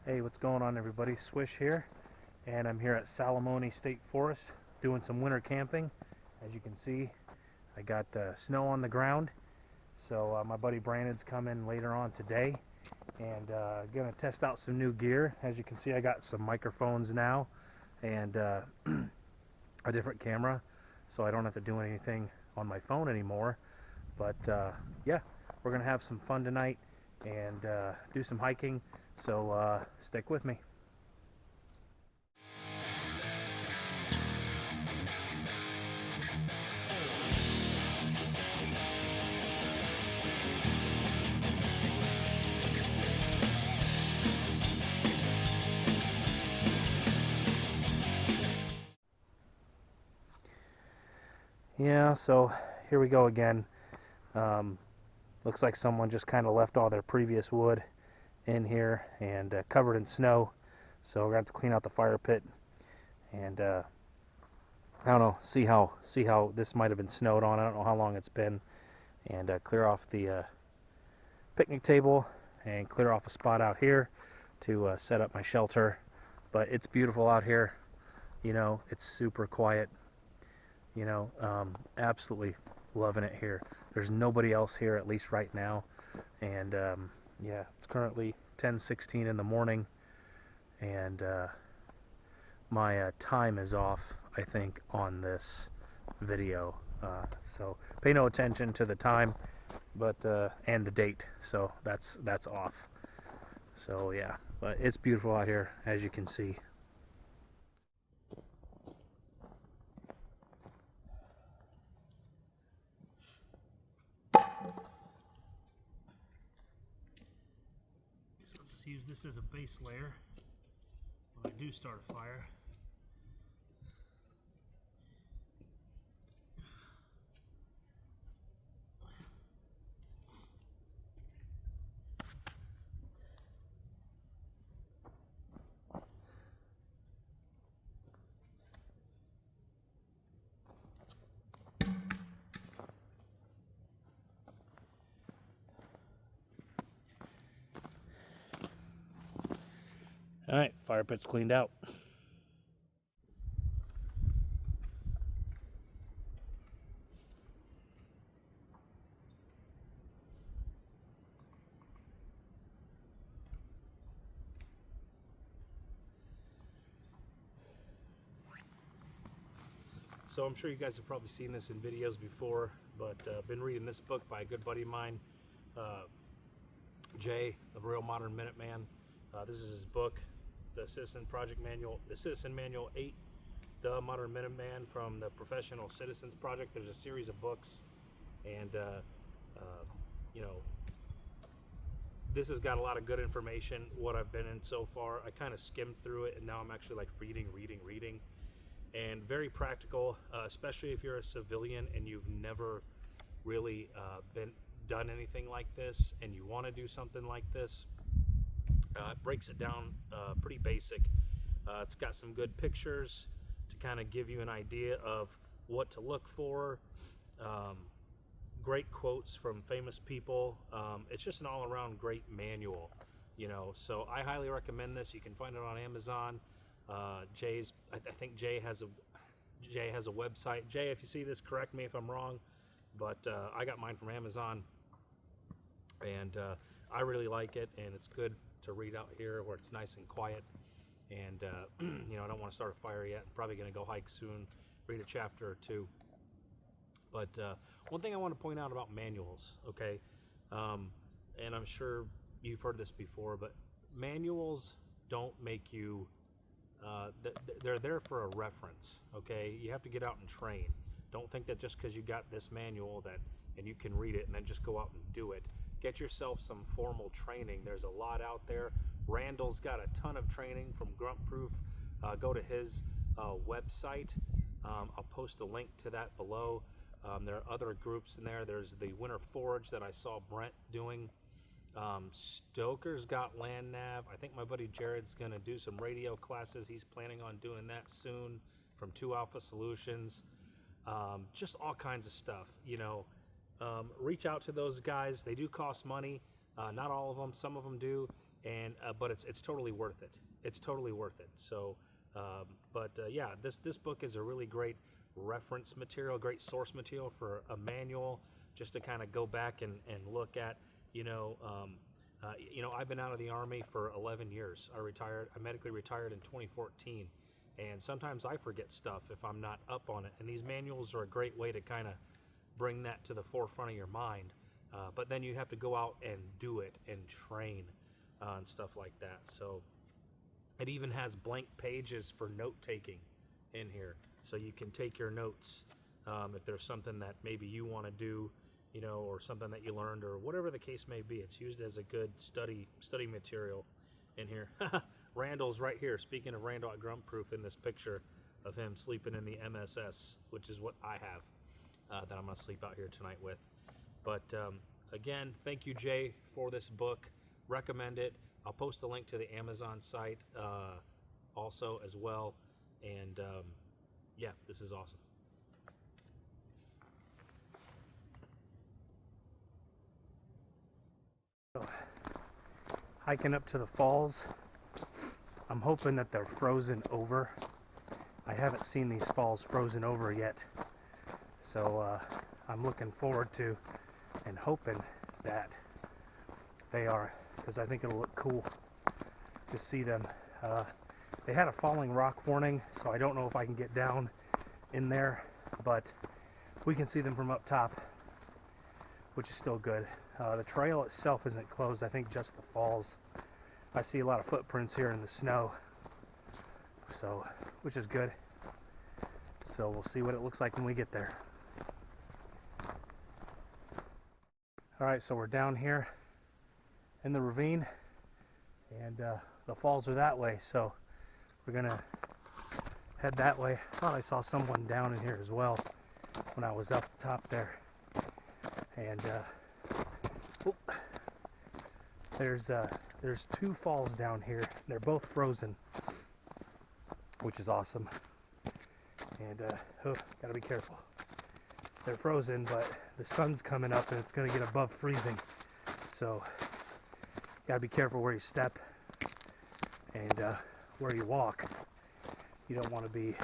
Hey, what's going on, everybody? Swish here, and I'm here at Salamone State Forest doing some winter camping. As you can see, I got snow on the ground, so my buddy Brandon's coming later on today, and gonna test out some new gear. As you can see, I got some microphones now, and a different camera, so I don't have to do anything on my phone anymore. But yeah, we're gonna have some fun tonight and do some hiking, so stick with me. Yeah, so here we go again. Looks like someone just kind of left all their previous wood in here and covered in snow, so we're gonna have to clean out the fire pit and I don't know, see how this might have been snowed on. I don't know how long it's been, and clear off the picnic table and clear off a spot out here to set up my shelter. But it's beautiful out here, you know, it's super quiet, you know, absolutely loving it here. There's nobody else here, at least right now, and yeah, it's currently 10:16 in the morning, and my time is off, I think, on this video, so pay no attention to the time, but and the date, so that's off. So yeah, but it's beautiful out here, as you can see. So just use this as a base layer when I do start a fire. All right, fire pit's cleaned out. So I'm sure you guys have probably seen this in videos before, but I've been reading this book by a good buddy of mine, Jay, the Real Modern Minuteman. This is his book, the Citizen Project Manual, the Citizen Manual 8, the Modern Minuteman from the Professional Citizens Project. There's a series of books, and you know, this has got a lot of good information. What I've been in so far, I kind of skimmed through it, and now I'm actually like reading, and very practical, especially if you're a civilian and you've never really done anything like this, and you want to do something like this. It breaks it down pretty basic. It's got some good pictures to kind of give you an idea of what to look for. Great quotes from famous people. It's just an all-around great manual, you know. So I highly recommend this. You can find it on Amazon. I think Jay has a website. Jay, if you see this, correct me if I'm wrong, but I got mine from Amazon, and I really like it, and it's good to read out here where it's nice and quiet, and you know, I don't want to start a fire yet. I'm probably going to go hike soon, read a chapter or two. But one thing I want to point out about manuals, okay, and I'm sure you've heard this before, but manuals don't make you they're there for a reference, okay? You have to get out and train. Don't think that just because you got this manual and you can read it and then just go out and do it. Get yourself some formal training. There's a lot out there. Randall's got a ton of training from Grunt Proof. Go to his website. I'll post a link to that below. There are other groups in there. There's the Winter Forge that I saw Brent doing. Stoker's got land nav. I think my buddy Jared's going to do some radio classes. He's planning on doing that soon from 2 Alpha Solutions. Just all kinds of stuff, you know. Reach out to those guys. They do cost money. Not all of them. Some of them do. and but it's totally worth it. It's totally worth it. So, yeah, this book is a really great reference material, great source material for a manual, just to kind of go back and look at. I've been out of the Army for 11 years. I medically retired in 2014, and sometimes I forget stuff if I'm not up on it. And these manuals are a great way to kind of bring that to the forefront of your mind. But then you have to go out and do it and train and stuff like that. So it even has blank pages for note taking in here, so you can take your notes if there's something that maybe you want to do, or something that you learned, or whatever the case may be. It's used as a good study material in here. Randall's right here. Speaking of Randall at Grunt Proof, in this picture of him sleeping in the MSS, which is what I have, that I'm going to sleep out here tonight with. But again, thank you, Jay, for this book. Recommend it. I'll post a link to the Amazon site also as well. And yeah, this is awesome. Hiking up to the falls. I'm hoping that they're frozen over. I haven't seen these falls frozen over yet. So I'm looking forward to and hoping that they are, because I think it'll look cool to see them. They had a falling rock warning, so I don't know if I can get down in there, but we can see them from up top, which is still good. The trail itself isn't closed, I think just the falls. I see a lot of footprints here in the snow, so which is good. So we'll see what it looks like when we get there. Alright, so we're down here in the ravine, and the falls are that way, so we're gonna head that way. I thought I saw someone down in here as well when I was up top there. And there's two falls down here. They're both frozen, which is awesome. And gotta be careful. They're frozen, but the sun's coming up and it's gonna get above freezing. So gotta be careful where you step and where you walk. You don't want to be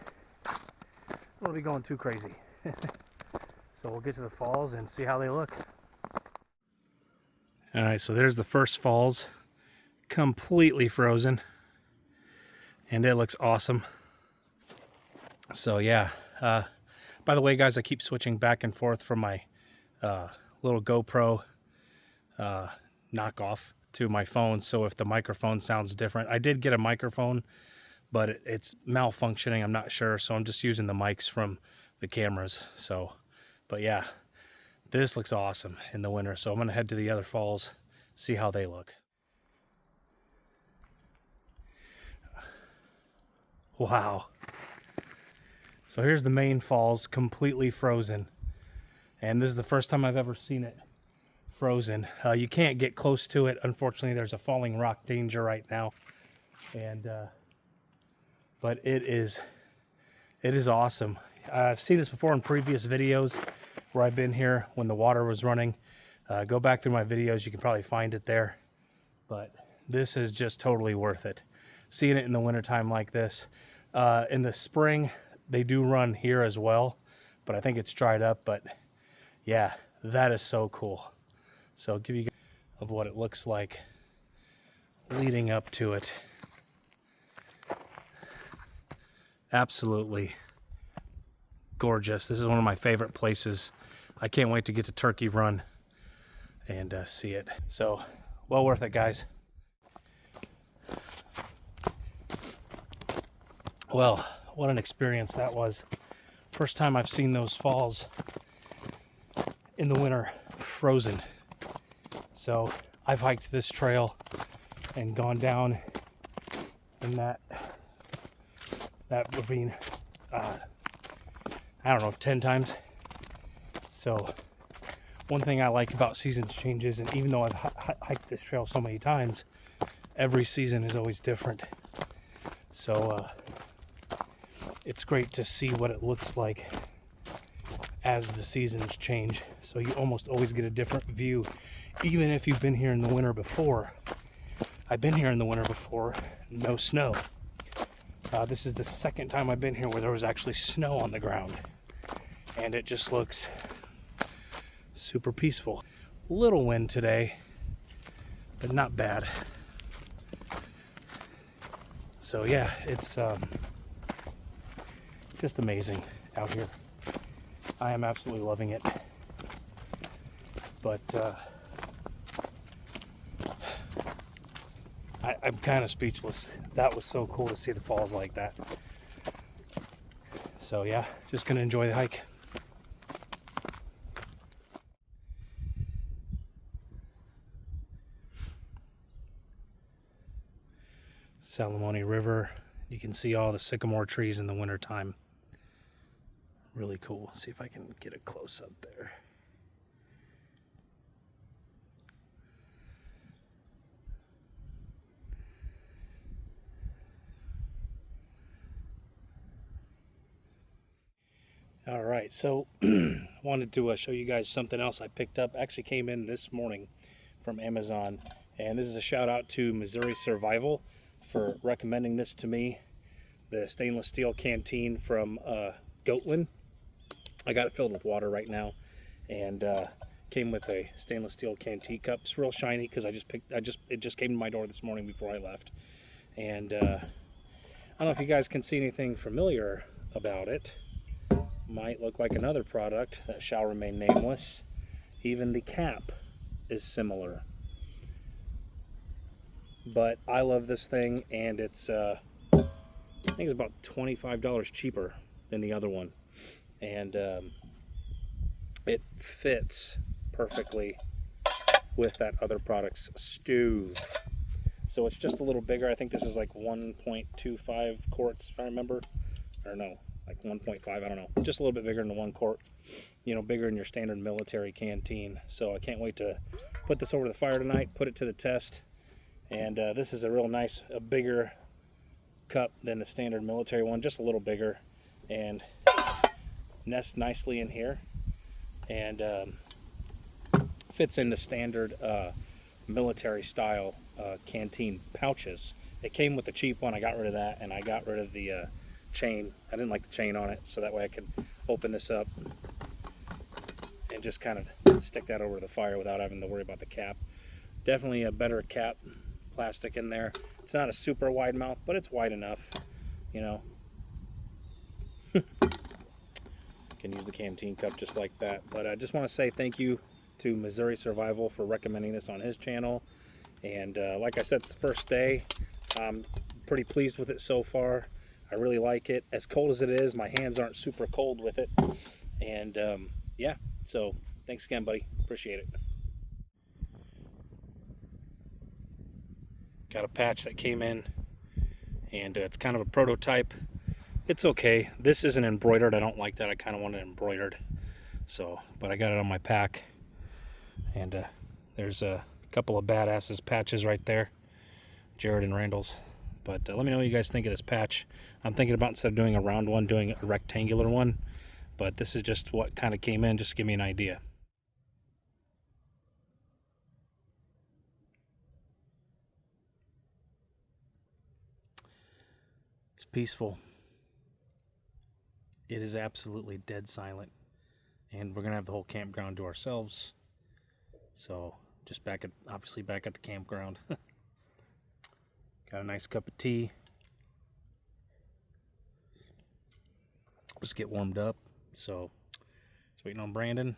going too crazy. So we'll get to the falls and see how they look. All right, so there's the first falls, completely frozen, and it looks awesome. So yeah, by the way, guys, I keep switching back and forth from my little GoPro knockoff to my phone, so if the microphone sounds different, I did get a microphone, but it's malfunctioning, I'm not sure, so I'm just using the mics from the cameras. So, but yeah, this looks awesome in the winter, so I'm gonna head to the other falls, see how they look. Wow. So here's the main falls, completely frozen, and this is the first time I've ever seen it frozen. You can't get close to it, unfortunately. There's a falling rock danger right now, and but it is awesome. I've seen this before in previous videos where I've been here when the water was running. Go back through my videos, you can probably find it there. But this is just totally worth it. Seeing it in the wintertime like this. In the spring, they do run here as well, but I think it's dried up. But yeah, that is so cool. So I'll give you of what it looks like leading up to it. Absolutely gorgeous. This is one of my favorite places. I can't wait to get to Turkey Run and see it. So, well worth it, guys. Well, what an experience that was. First time I've seen those falls in the winter frozen. So I've hiked this trail and gone down in that ravine, I don't know, 10 times. So one thing I like about season changes, and even though I've hiked this trail so many times, every season is always different. So it's great to see what it looks like as the seasons change. So you almost always get a different view, even if you've been here in the winter before. I've been here in the winter before, no snow. This is the second time I've been here where there was actually snow on the ground, and it just looks super peaceful. Little wind today, but not bad. So yeah, it's just amazing out here. I am absolutely loving it. But I'm kind of speechless. That was so cool to see the falls like that. So yeah, just gonna enjoy the hike. Salamone River. You can see all the sycamore trees in the wintertime. Really cool. Let's see if I can get a close up there. All right, so wanted to show you guys something else I picked up. Actually came in this morning from Amazon, and this is a shout out to Missouri Survival for recommending this to me. The stainless steel canteen from Goatland. I got it filled with water right now, and came with a stainless steel canteen cup. It's real shiny because it just came to my door this morning before I left, and I don't know if you guys can see anything familiar about it. Might look like another product that shall remain nameless. Even the cap is similar, but I love this thing, and it's I think it's about $25 cheaper than the other one, and it fits perfectly with that other product's stove. So it's just a little bigger. I think this is like 1.25 quarts, if I remember, or no, like 1.5, I don't know, just a little bit bigger than the 1 quart, you know, bigger than your standard military canteen. So I can't wait to put this over the fire tonight, put it to the test. And this is a real nice, a bigger cup than the standard military one, just a little bigger, and nests nicely in here, and fits in the standard military style canteen pouches. It came with the cheap one. I got rid of that, and I got rid of the chain. I didn't like the chain on it, so that way I could open this up and just kind of stick that over the fire without having to worry about the cap. Definitely a better cap plastic in there. It's not a super wide mouth, but it's wide enough, you know. Can use the canteen cup just like that. But I just want to say thank you to Missouri Survival for recommending this on his channel. And like I said, it's the first day. I'm pretty pleased with it so far. I really like it. As cold as it is, my hands aren't super cold with it. And yeah, so thanks again, buddy. Appreciate it. Got a patch that came in, and it's kind of a prototype. It's okay. This isn't embroidered. I don't like that. I kind of want it embroidered. So, but I got it on my pack, and there's a couple of badasses patches right there, Jared and Randall's. But let me know what you guys think of this patch. I'm thinking about, instead of doing a round one, doing a rectangular one. But this is just what kind of came in, just to give me an idea. It's peaceful. It is absolutely dead silent. And we're going to have the whole campground to ourselves. So just obviously back at the campground. Got a nice cup of tea. Just get warmed up. So just waiting on Brandon.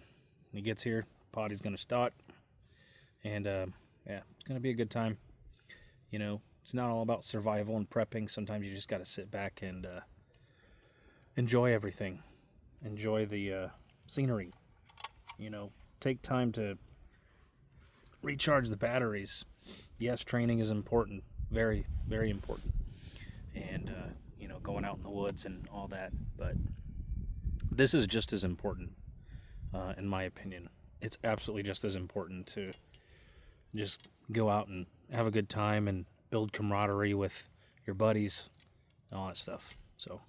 When he gets here, potty's going to start. And yeah, it's going to be a good time. You know, it's not all about survival and prepping. Sometimes you just got to sit back and enjoy everything. Enjoy the scenery. You know, take time to recharge the batteries. Yes, training is important. Very, very important. And, you know, going out in the woods and all that. But this is just as important, in my opinion. It's absolutely just as important to just go out and have a good time and build camaraderie with your buddies and all that stuff. So,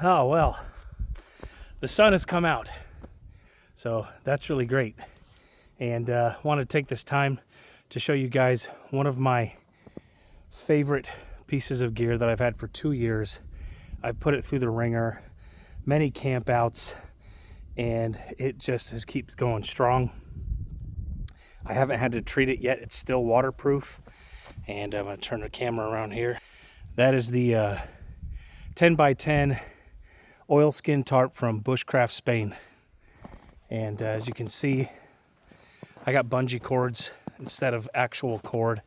oh well, the sun has come out, so that's really great. And want to take this time to show you guys one of my favorite pieces of gear that I've had for 2 years. I've put it through the ringer, many campouts, and it just keeps going strong. I haven't had to treat it yet. It's still waterproof. And I'm going to turn the camera around here. That is the 10x10 oilskin tarp from Bushcraft, Spain. And as you can see, I got bungee cords instead of actual cord.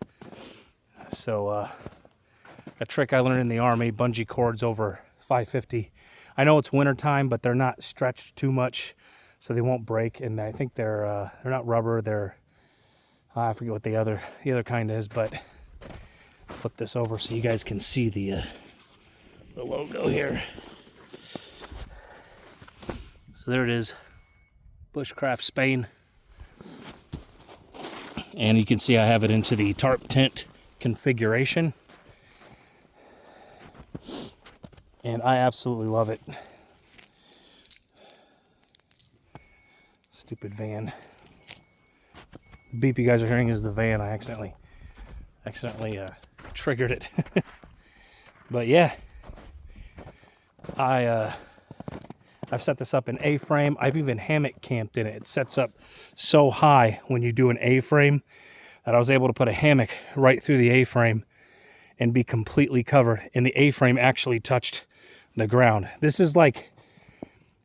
So a trick I learned in the Army, bungee cords over 550. I know it's winter time, but they're not stretched too much, so they won't break. And I think they're not rubber. They're I forget what the other kind is, but flip this over so you guys can see the logo here. So there it is, Bushcraft, Spain. And you can see I have it into the tarp tent configuration. And I absolutely love it. Stupid van. The beep you guys are hearing is the van. I accidentally triggered it. But yeah, I've set this up in A-frame. I've even hammock camped in it. It sets up so high when you do an A-frame that I was able to put a hammock right through the A-frame and be completely covered. And the A-frame actually touched the ground. This is like,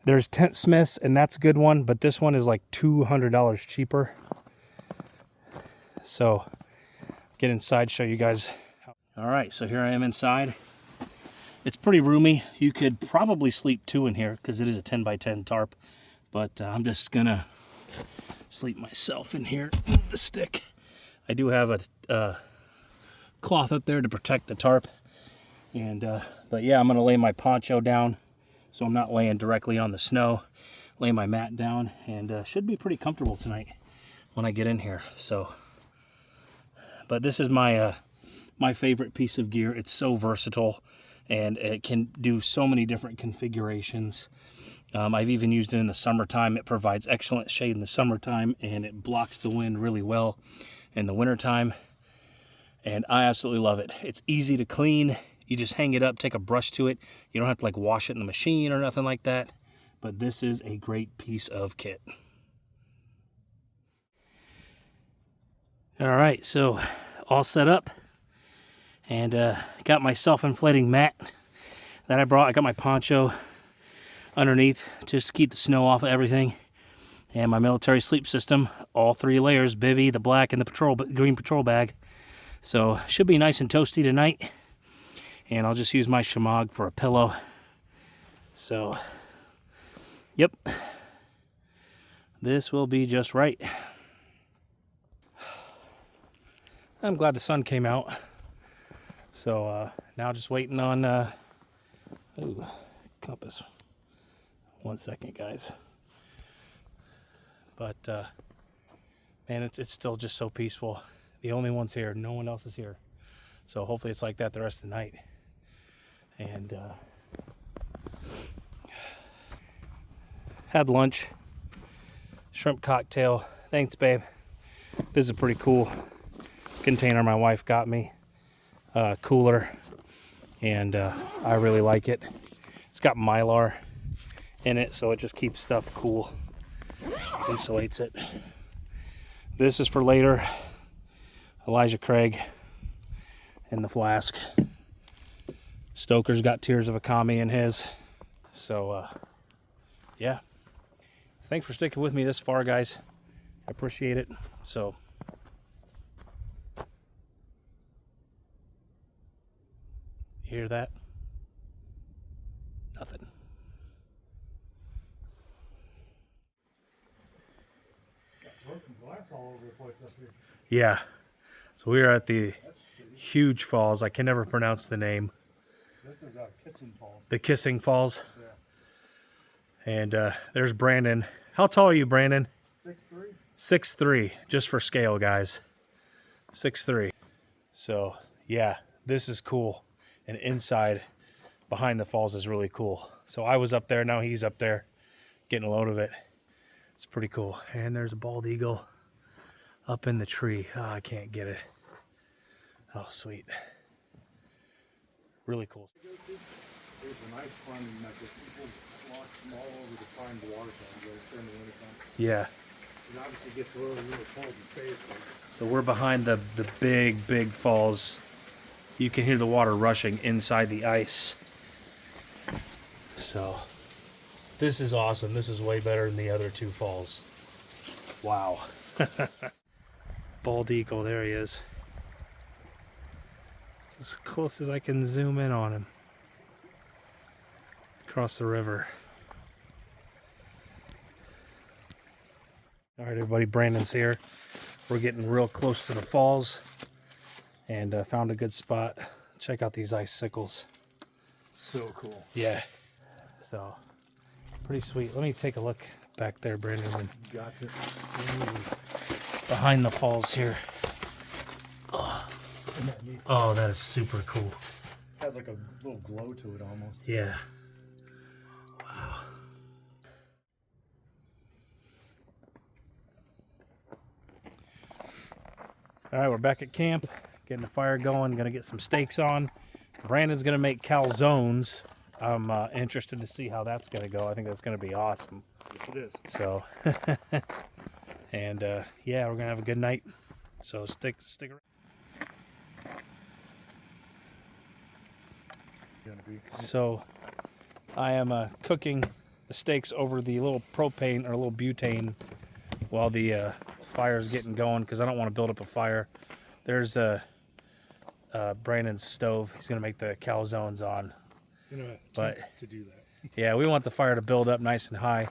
there's Tent Smiths, and that's a good one, but this one is like $200 cheaper. So get inside, show you guys. All right, so here I am inside. It's pretty roomy. You could probably sleep 2 in here because it is a 10x10 tarp, but I'm just gonna sleep myself in here with the stick. I do have a cloth up there to protect the tarp, and but yeah, I'm gonna lay my poncho down so I'm not laying directly on the snow. Lay my mat down, and should be pretty comfortable tonight when I get in here. So, but this is my my favorite piece of gear. It's so versatile, and it can do so many different configurations. I've even used it in the summertime. It provides excellent shade in the summertime, and it blocks the wind really well in the wintertime. And I absolutely love it. It's easy to clean. You just hang it up, take a brush to it. You don't have to like wash it in the machine or nothing like that. But this is a great piece of kit. All right, so all set up. And got my self-inflating mat that I brought. I got my poncho underneath just to keep the snow off of everything. And my military sleep system, all 3 layers, bivy, the black, and the green patrol bag. So should be nice and toasty tonight. And I'll just use my shamag for a pillow. So, yep. This will be just right. I'm glad the sun came out. So now just waiting on, ooh, compass. 1 second, guys. But, man, it's still just so peaceful. The only one's here. No one else is here. So hopefully it's like that the rest of the night. And had lunch. Shrimp cocktail. Thanks, babe. This is a pretty cool container my wife got me. Cooler. And I really like it. It's got Mylar in it, so it just keeps stuff cool. Insulates it. This is for later. Elijah Craig in the flask. Stoker's got Tears of a Kami in his. So, yeah. Thanks for sticking with me this far, guys. I appreciate it. So, you hear that? Nothing. All over the place up here. Yeah. So we are at the huge falls. I can never pronounce the name. This is Kissing Falls. The Kissing Falls. Yeah. And there's Brandon. How tall are you, Brandon? 6'3". 6'3", just for scale, guys. 6'3". So, yeah, this is cool. And inside, behind the falls is really cool. So I was up there, now he's up there, getting a load of it. It's pretty cool. And there's a bald eagle. up in the tree. Oh, I can't get it. Oh, sweet. Really cool. There's a nice climbing method. People walk from all over to find the water fountain right during the wintertime. Yeah. It obviously gets really cold and safe. So we're behind the big falls. You can hear the water rushing inside the ice. So this is awesome. This is way better than the other two falls. Wow. Bald eagle, there he is. It's as close as I can zoom in on him. Across the river. All right, everybody, Brandon's here. We're getting real close to the falls and found a good spot. Check out these icicles. So cool. Yeah. So, pretty sweet. Let me take a look back there, Brandon. Got it. Behind the falls here. Isn't that neat? Oh, that is super cool. Has like a little glow to it almost. Yeah. Wow. All right, we're back at camp, getting the fire going, gonna get some steaks on. Brandon's gonna make calzones. I'm interested to see how that's gonna go. I think that's gonna be awesome. Yes, it is. So, and yeah, we're gonna have a good night. So stick around. So, I am cooking the steaks over the little propane or a little butane while the fire's getting going because I don't want to build up a fire. There's Brandon's stove. He's gonna make the calzones on. But to do that. yeah, we want the fire to build up nice and high.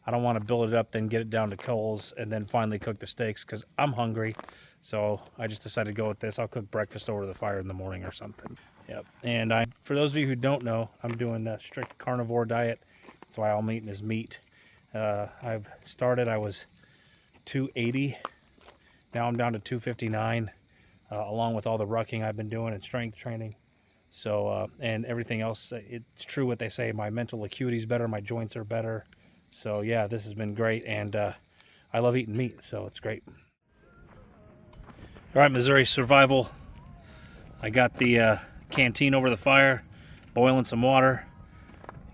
I don't want to build it up, then get it down to coals, and then finally cook the steaks because I'm hungry. So I just decided to go with this. I'll cook breakfast over the fire in the morning or something. Yep. And for those of you who don't know, I'm doing a strict carnivore diet. That's why all I'm eating is meat. I was 280. Now I'm down to 259, along with all the rucking I've been doing and strength training. So, and everything else, it's true what they say. My mental acuity is better. My joints are better. So yeah, this has been great. And I love eating meat, so it's great. All right, Missouri Survival. I got the canteen over the fire, boiling some water,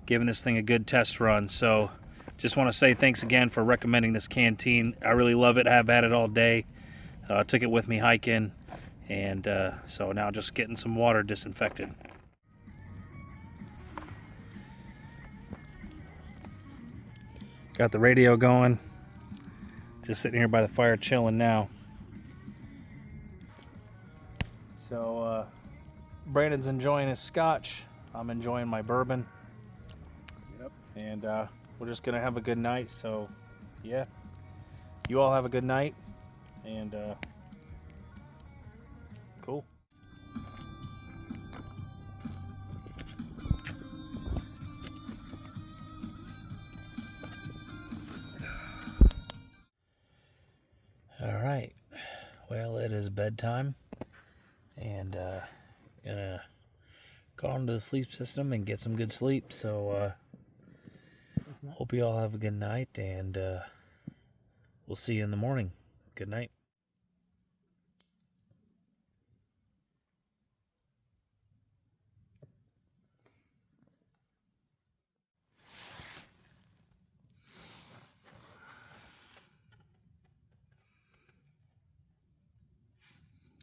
giving this thing a good test run. So just want to say thanks again for recommending this canteen. I really love it. I've had it all day. Took it with me hiking, and so now just getting some water disinfected. Got the radio going. Just sitting here by the fire chilling now. So Brandon's enjoying his scotch. I'm enjoying my bourbon. Yep. And we're just gonna have a good night. So yeah, you all have a good night. And cool. All right. Well, it is bedtime, and gonna go on to the sleep system and get some good sleep. So hope you all have a good night, and we'll see you in the morning. Good night.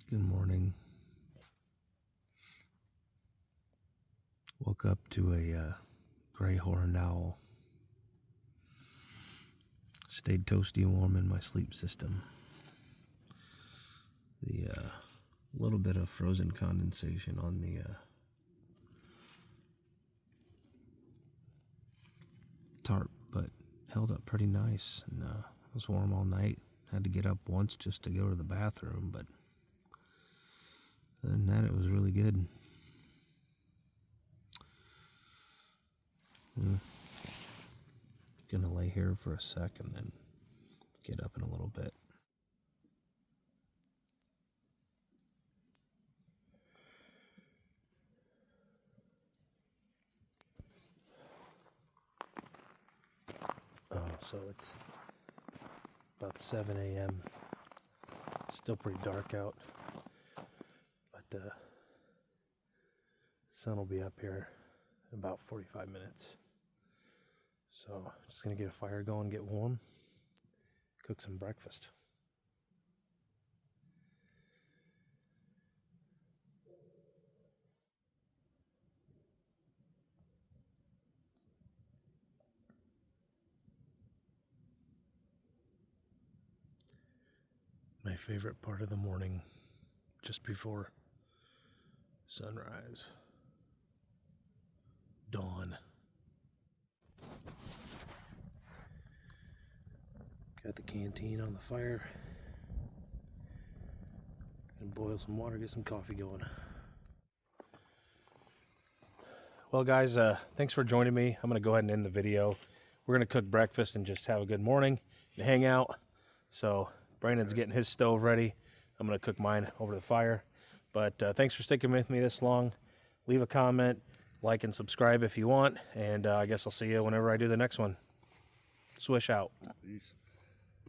Good morning. Woke up to a gray horned owl. Stayed toasty and warm in my sleep system. The little bit of frozen condensation on the tarp, but held up pretty nice, and it was warm all night. Had to get up once just to go to the bathroom, but other than that, it was really good. Gonna lay here for a sec and then get up in a little bit. Oh, so it's about 7 a.m. Still pretty dark out, but sun will be up here in about 45 minutes. So just gonna get a fire going, get warm, cook some breakfast. My favorite part of the morning, just before sunrise, dawn. Got the canteen on the fire. And boil some water, get some coffee going. Well guys, thanks for joining me. I'm gonna go ahead and end the video. We're gonna cook breakfast and just have a good morning and hang out. So Brandon's getting his stove ready. I'm gonna cook mine over the fire. But thanks for sticking with me this long. Leave a comment, like and subscribe if you want. And I guess I'll see you whenever I do the next one. Swish out. Peace.